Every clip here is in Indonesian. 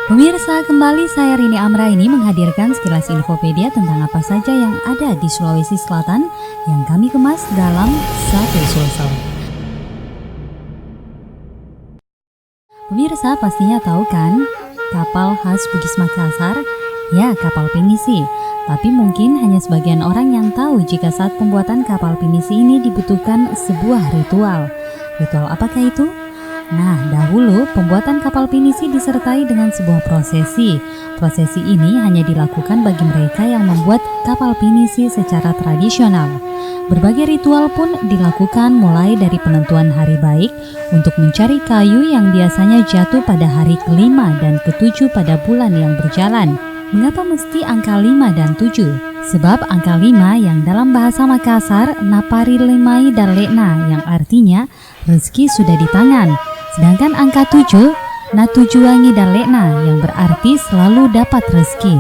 Pemirsa, kembali saya Rini Amraini menghadirkan sekilas infopedia tentang apa saja yang ada di Sulawesi Selatan yang kami kemas dalam satu sulsel. Pemirsa pastinya tahu kan, kapal khas Bugis Makassar? Ya, kapal pinisi. Tapi mungkin hanya sebagian orang yang tahu jika saat pembuatan kapal pinisi ini dibutuhkan sebuah ritual. Ritual apakah itu? Nah, dahulu pembuatan kapal pinisi disertai dengan sebuah prosesi. Prosesi ini hanya dilakukan bagi mereka yang membuat kapal pinisi secara tradisional. Berbagai ritual pun dilakukan mulai dari penentuan hari baik untuk mencari kayu yang biasanya jatuh pada hari ke-5 dan ke-7 pada bulan yang berjalan. Mengapa mesti angka 5 dan 7? Sebab angka 5 yang dalam bahasa Makassar napari lemai dan lekna yang artinya rezeki sudah di tangan. Sedangkan angka 7, natujuangi dan lekna yang berarti selalu dapat rezeki.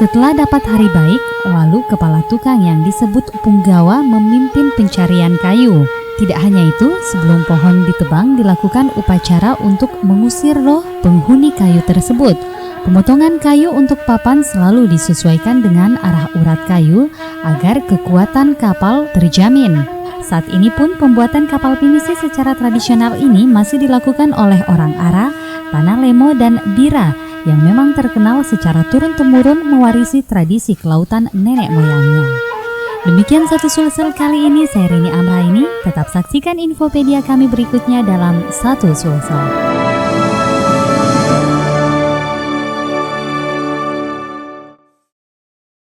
Setelah dapat hari baik, lalu kepala tukang yang disebut punggawa memimpin pencarian kayu. Tidak hanya itu, sebelum pohon ditebang dilakukan upacara untuk mengusir roh penghuni kayu tersebut. Pemotongan kayu untuk papan selalu disesuaikan dengan arah urat kayu agar kekuatan kapal terjamin. Saat ini pun pembuatan kapal pinisi secara tradisional ini masih dilakukan oleh orang Ara, Tanah Lemo, dan Bira yang memang terkenal secara turun-temurun mewarisi tradisi kelautan nenek moyangnya. Demikian satu sulsel kali ini, saya Rini Amraini. Tetap saksikan infopedia kami berikutnya dalam satu sulsel.